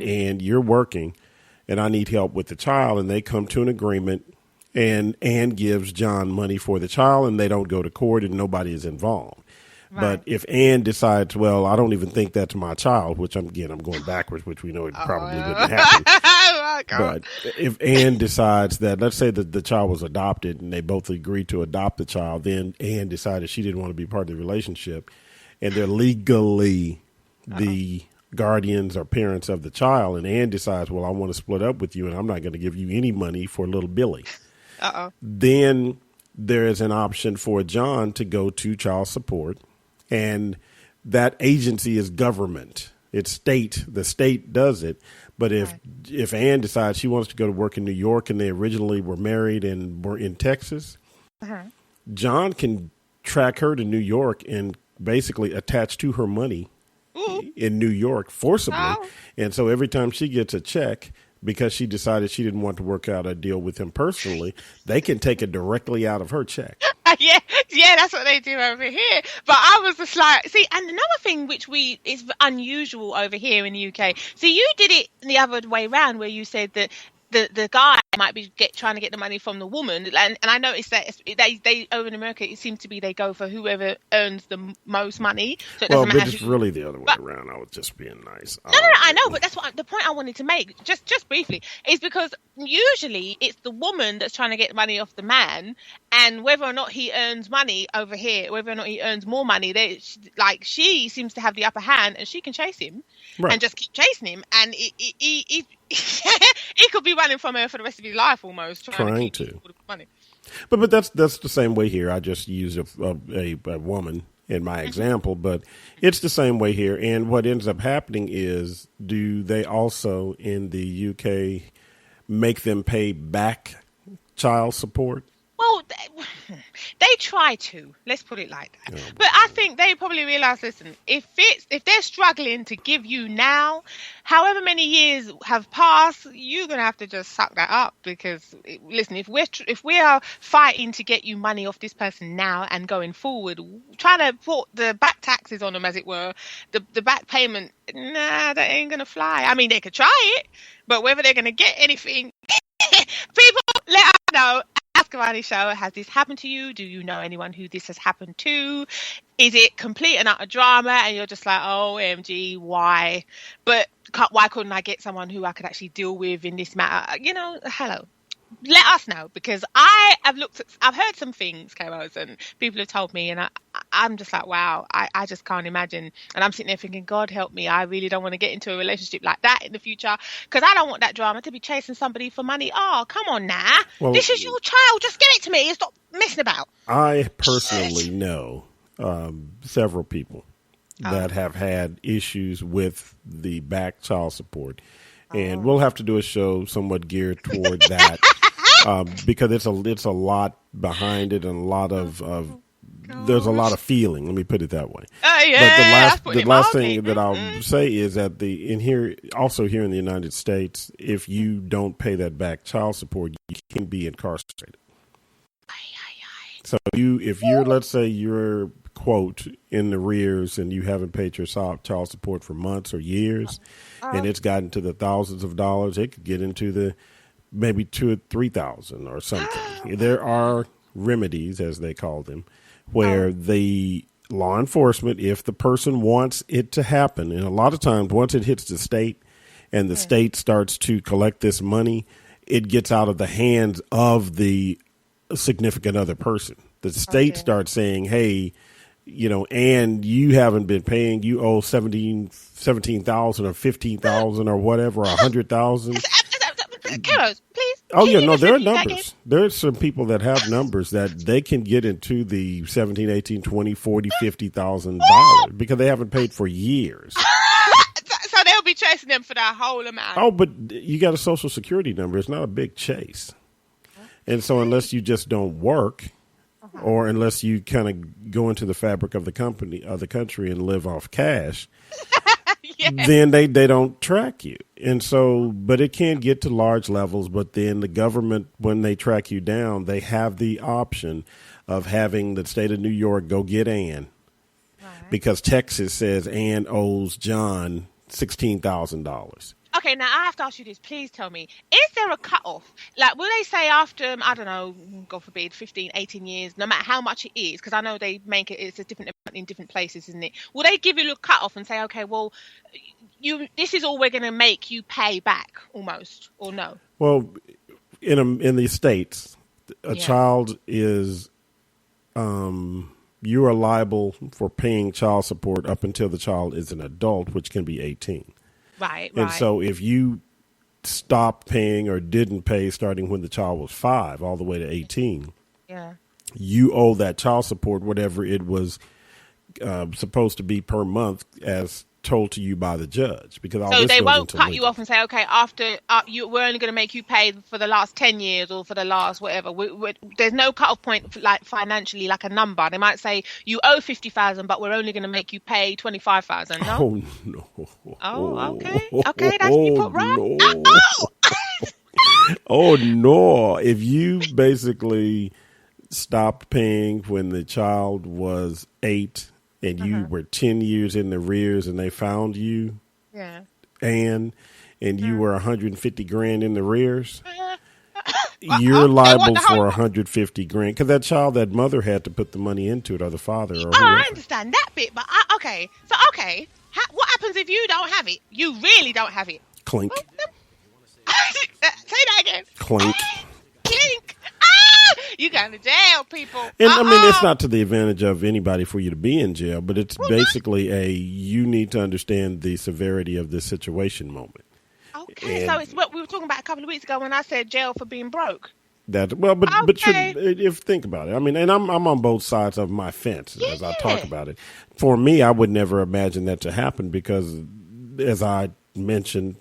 and you're working and I need help with the child, and they come to an agreement, and Ann gives John money for the child, and they don't go to court and nobody is involved. Right. But if Ann decides, well, I don't even think that's my child, which I'm going backwards, which we know it probably wouldn't happen. But if Ann decides that, let's say that the child was adopted and they both agreed to adopt the child, then Ann decided she didn't want to be part of the relationship, and they're legally the guardians or parents of the child, and Ann decides, well, I want to split up with you and I'm not going to give you any money for little Billy. Then there is an option for John to go to child support, and that agency is government. It's state. The state does it. But if Ann decides she wants to go to work in New York and they originally were married and were in Texas, John can track her to New York and basically attach to her money in New York forcibly. And so every time she gets a check, because she decided she didn't want to work out a deal with him personally, they can take it directly out of her check. Yeah, that's what they do over here. But I was just like, see, and another thing which is unusual over here in the UK. So you did it the other way around, where you said that the guy might be trying to get the money from the woman, and I noticed that they over in America it seems to be they go for whoever earns the most money. So it doesn't matter. It's really the other way around. I was just being nice. No, I know, but that's what the point I wanted to make, just briefly, is because usually it's the woman that's trying to get money off the man, and whether or not he earns money over here, whether or not he earns more money, she seems to have the upper hand, and she can chase him and just keep chasing him, and he could be running from her for the rest of his life almost, trying to keep all the money. But that's the same way here. I just use a woman in my example, but it's the same way here. And what ends up happening is, do they also in the UK make them pay back child support? Well, they try to. Let's put it like that. But I think they probably realise, listen, if they're struggling to give you now, however many years have passed, you're going to have to just suck that up. Because, listen, if we are fighting to get you money off this person now and going forward, trying to put the back taxes on them, as it were, the back payment, that ain't going to fly. I mean, they could try it, but whether they're going to get anything, people, let us know. Ask Avani Show, has this happened to you? Do you know anyone who this has happened to? Is it complete and utter drama and you're just like, oh, OMG, why? But why couldn't I get someone who I could actually deal with in this matter? Hello. Let us know, because I've heard some things, Kairos, and people have told me, and I'm just like, wow, I just can't imagine. And I'm sitting there thinking, God help me, I really don't want to get into a relationship like that in the future, because I don't want that drama to be chasing somebody for money. Oh, come on now. Well, this is your child. Just give it to me and stop messing about. I personally know several people that have had issues with the back child support. And we'll have to do a show somewhat geared toward that because it's a lot behind it, and a lot of there's a lot of feeling. Let me put it that way. But the last thing that I'll say is that here in the United States, if you don't pay that back child support, you can be incarcerated. So let's say you're quote in the rears and you haven't paid your child support for months or years, and it's gotten to the thousands of dollars, it could get into the maybe $2,000 or $3,000 or something. There are remedies, as they call them, where the law enforcement, if the person wants it to happen, and a lot of times once it hits the state and the state starts to collect this money, it gets out of the hands of the significant other person. The state starts saying, hey, and you haven't been paying, you owe 17,000 or 15,000 or whatever, 100,000. Carlos, please. Oh yeah, no, there are numbers. There are some people that have numbers that they can get into the 17, 18, 20, 40, $50,000 because they haven't paid for years. So they'll be chasing them for that whole amount. Oh, but you got a social security number. It's not a big chase. And so unless you just don't work, or unless you kind of go into the fabric of the country and live off cash, then they don't track you. And so, but it can get to large levels. But then the government, when they track you down, they have the option of having the state of New York go get Ann, because Texas says Ann owes John $16,000. Okay, now I have to ask you this. Please tell me, is there a cutoff? Like, will they say after, I don't know, God forbid, 15, 18 years, no matter how much it is, because I know they make it, it's a different amount in different places, isn't it? Will they give you a cutoff and say, okay, well, this is all we're going to make you pay back, almost, or no? Well, in the States, a child is, you are liable for paying child support up until the child is an adult, which can be 18. Right. And so if you stopped paying or didn't pay starting when the child was 5 all the way to 18, you owe that child support whatever it was supposed to be per month as told to you by the judge. Because so they won't cut you off and say, okay, after we're only going to make you pay for the last 10 years or for the last whatever. There's no cut-off point, like financially, like a number. They might say you owe 50,000, but we're only going to make you pay 25,000. No. Oh no. Oh, okay, that's people, right? No. Oh no! If you basically stopped paying when the child was 8. And you were 10 years in the rears, and they found you, and you were 150 grand in the rears. You're liable for 150 grand because that child, that mother had to put the money into it, or the father, or whoever. I understand that bit, but okay. What happens if you don't have it? You really don't have it. Clink. Say that again. Clink. Clink. You going to jail, people. And I mean, it's not to the advantage of anybody for you to be in jail, but it's basically you need to understand the severity of this situation moment. Okay, so it's what we were talking about a couple of weeks ago when I said jail for being broke. But if think about it, I mean, and I'm on both sides of my fence as I talk about it. For me, I would never imagine that to happen because, as I mentioned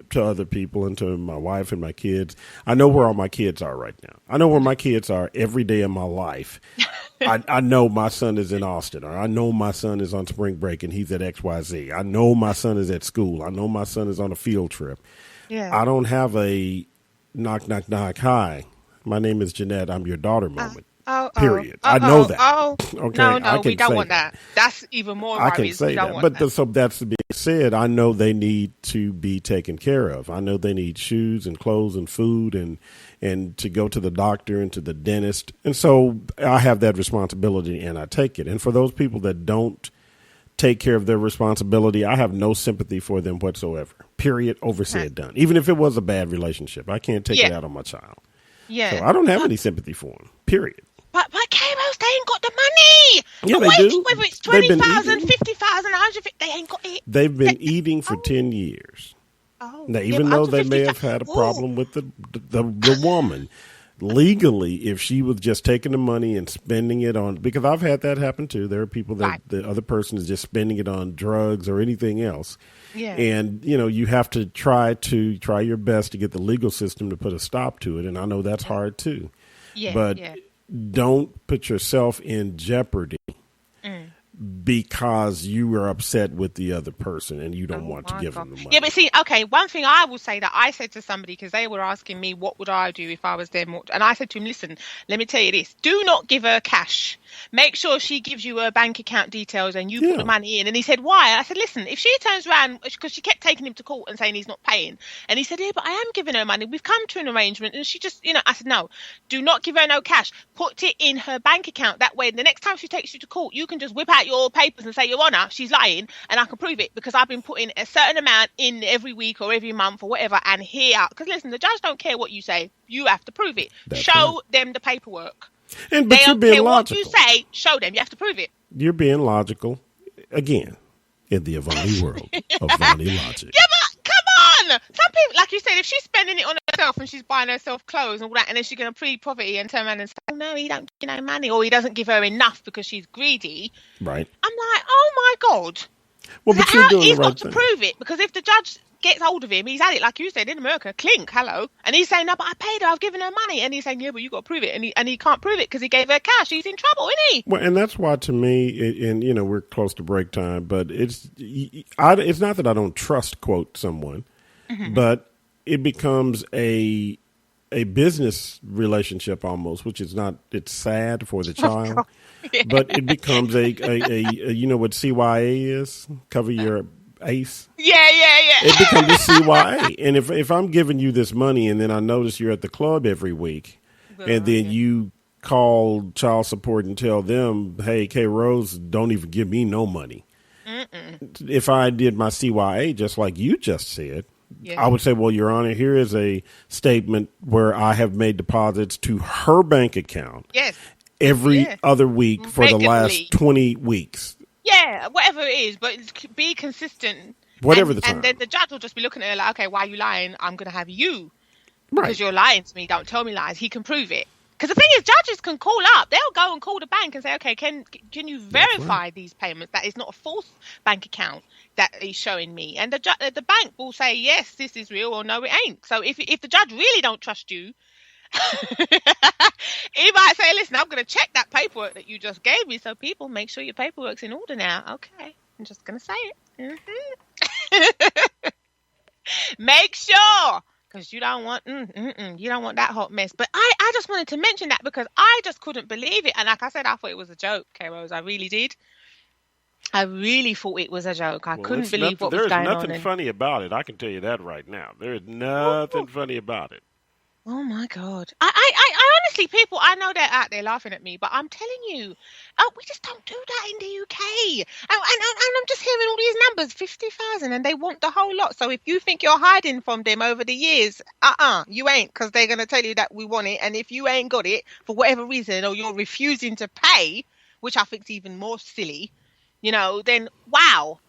to other people and to my wife and my kids, I know where all my kids are right now. I know where my kids are every day of my life. I know my son is in Austin, or I know my son is on spring break and he's at XYZ. I know my son is at school. I know my son is on a field trip. Yeah. I don't have a knock, knock, knock, hi, my name is Jeanette, I'm your daughter moment. Period. I know that. Okay. No, we don't want that. That's even more worries. I can say that. But so that's being said, I know they need to be taken care of. I know they need shoes and clothes and food and to go to the doctor and to the dentist. And so I have that responsibility and I take it. And for those people that don't take care of their responsibility, I have no sympathy for them whatsoever. Period. Oversaid, done. Even if it was a bad relationship, I can't take it out on my child. Yeah. So I don't have any sympathy for them. Period. But K-Rose, they ain't got the money. Yeah, they do. Whether it's 20,000, 50,000, 150, they ain't got it. They've been eating for 10 years. Now, even though they may have had a problem with the woman, legally, if she was just taking the money and spending it on, because I've had that happen too. There are people that the other person is just spending it on drugs or anything else. Yeah. And, you have to try your best to get the legal system to put a stop to it. And I know that's hard too. Yeah. But don't put yourself in jeopardy because you were upset with the other person and you don't want to give them the money. Yeah, but see, okay, one thing I will say that I said to somebody, because they were asking me what would I do if I was there, and I said to him, listen, let me tell you this, do not give her cash. Make sure she gives you her bank account details and you put the money in. And he said, why? I said, listen, if she turns around, because she kept taking him to court and saying he's not paying. And he said, yeah, but I am giving her money. We've come to an arrangement. And she just, I said, no, do not give her no cash. Put it in her bank account. That way, the next time she takes you to court, you can just whip out your papers and say, Your Honour, she's lying. And I can prove it because I've been putting a certain amount in every week or every month or whatever. And here, because listen, the judge don't care what you say. You have to prove it. Show them the paperwork. But they you're don't being care logical. what you say. Show them. You have to prove it. You're being logical again in the Avani world of Avani logic. Yeah, but come on. Some people, like you said, if she's spending it on herself and she's buying herself clothes and all that, and then she's going to plead poverty and turn around and say, "Oh no, he don't give no money," or he doesn't give her enough because she's greedy. Right. I'm like, oh my God. Well, but you're doing he's the right got to thing. prove it, because if the judge gets hold of him, he's had it, like you said, in America, clink, hello. And he's saying, no, but I paid her, I've given her money. And he's saying, yeah, but you got to prove it. And he can't prove it because he gave her cash. He's in trouble, isn't he? Well, and that's why to me, and we're close to break time, but it's not that I don't trust, quote, someone, but it becomes a business relationship almost, which is not, it's sad for the child, but it becomes a what CYA is, cover your ACE. Yeah. It becomes a CYA. And if I'm giving you this money and then I notice you're at the club every week and then you call child support and tell them, hey, K Rose, don't even give me no money. If I did my CYA just like you just said, I would say, well, Your Honor, here is a statement where I have made deposits to her bank account every other week for the last 20 weeks. Yeah, whatever it is, but be consistent. Whatever the time. And then the judge will just be looking at her like, okay, why are you lying? I'm going to have you. Because you're lying to me. Don't tell me lies. He can prove it. Because the thing is, judges can call up. They'll go and call the bank and say, okay, can you verify these payments? That is not a false bank account that is showing me. And the bank will say, yes, this is real, or no, it ain't. So if the judge really don't trust you, he might say, listen, I'm going to check that paperwork that you just gave me. So people, make sure your paperwork's in order now. Okay, I'm just going to say it. Make sure. Because you don't want that hot mess. But I just wanted to mention that because I just couldn't believe it. And like I said, I thought it was a joke, K-Rose. I really did. I really thought it was a joke. I couldn't believe what was going on. There's nothing funny about it. I can tell you that right now. There is nothing funny about it. Oh my God. I honestly, people, I know they're out there laughing at me, but I'm telling you, we just don't do that in the UK. And I'm just hearing all these numbers, 50,000, and they want the whole lot. So if you think you're hiding from them over the years, you ain't, because they're going to tell you that we want it. And if you ain't got it for whatever reason, or you're refusing to pay, which I think is even more silly, then wow.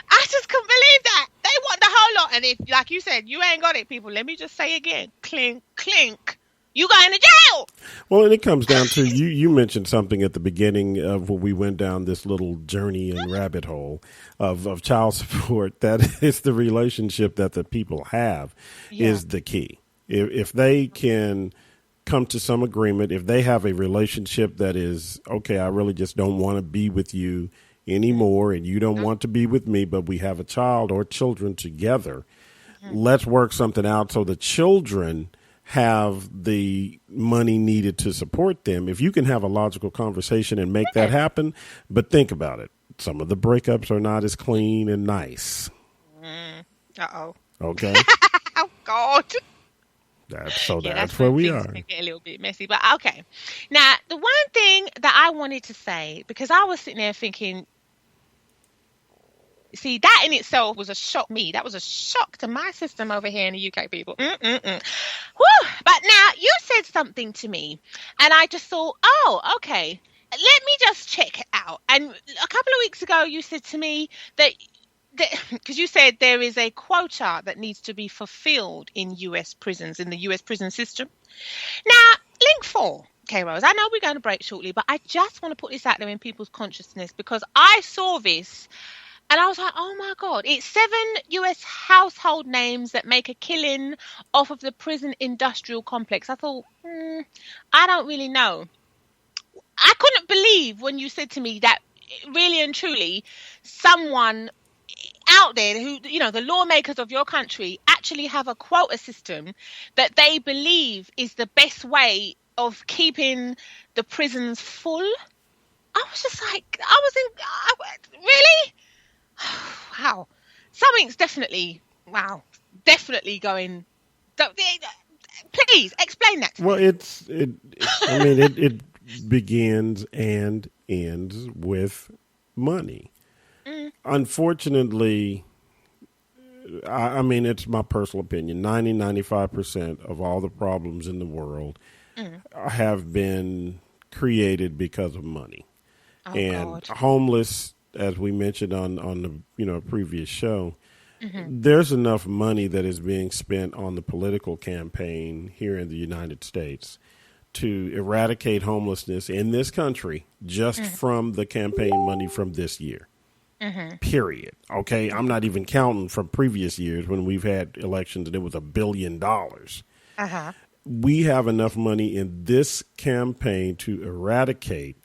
I just couldn't believe that. They want the whole lot. And if, like you said, you ain't got it, people, let me just say again, clink, clink, you going to jail. Well, and it comes down to, you mentioned something at the beginning of when we went down this little journey and rabbit hole of child support, that is the relationship that the people have is the key. If they can come to some agreement, if they have a relationship that is, okay, I really just don't want to be with you anymore and you don't want to be with me, but we have a child or children together, let's work something out so the children have the money needed to support them. If you can have a logical conversation and make that happen, but think about it. Some of the breakups are not as clean and nice. Uh-oh. Okay. Oh, God. That's where we are. Things get a little bit messy, but okay. Now, the one thing that I wanted to say, because I was sitting there thinking, see, that in itself was a shock to me. That was a shock to my system over here in the UK, people. Whew. But now, you said something to me, and I just thought, oh, okay, let me just check it out. And a couple of weeks ago, you said to me that because you said there is a quota that needs to be fulfilled in US prisons, in the US prison system. Now, link 4, K-Rose, I know we're going to break shortly, but I just want to put this out there in people's consciousness because I saw this and I was like, oh my God, it's 7 US household names that make a killing off of the prison industrial complex. I thought, I don't really know. I couldn't believe when you said to me that really and truly someone out there who, the lawmakers of your country actually have a quota system that they believe is the best way of keeping the prisons full. I was just like, really? Wow. Something's definitely going. Please explain that to me. Well, it begins and ends with money. Unfortunately, it's my personal opinion, 95% of all the problems in the world have been created because of money. Oh, and God. Homeless, as we mentioned on the previous show, there's enough money that is being spent on the political campaign here in the United States to eradicate homelessness in this country just from the campaign money from this year. Period. Okay. I'm not even counting from previous years when we've had elections and it was $1 billion. We have enough money in this campaign to eradicate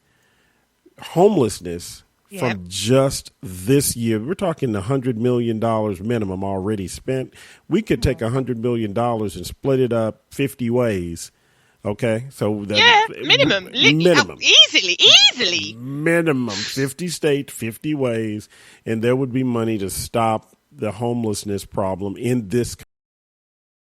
homelessness from just this year. We're talking $100 million minimum already spent. We could take $100 million and split it up 50 ways Okay, so minimum. Easily. Minimum 50 states, 50 ways, and there would be money to stop the homelessness problem in this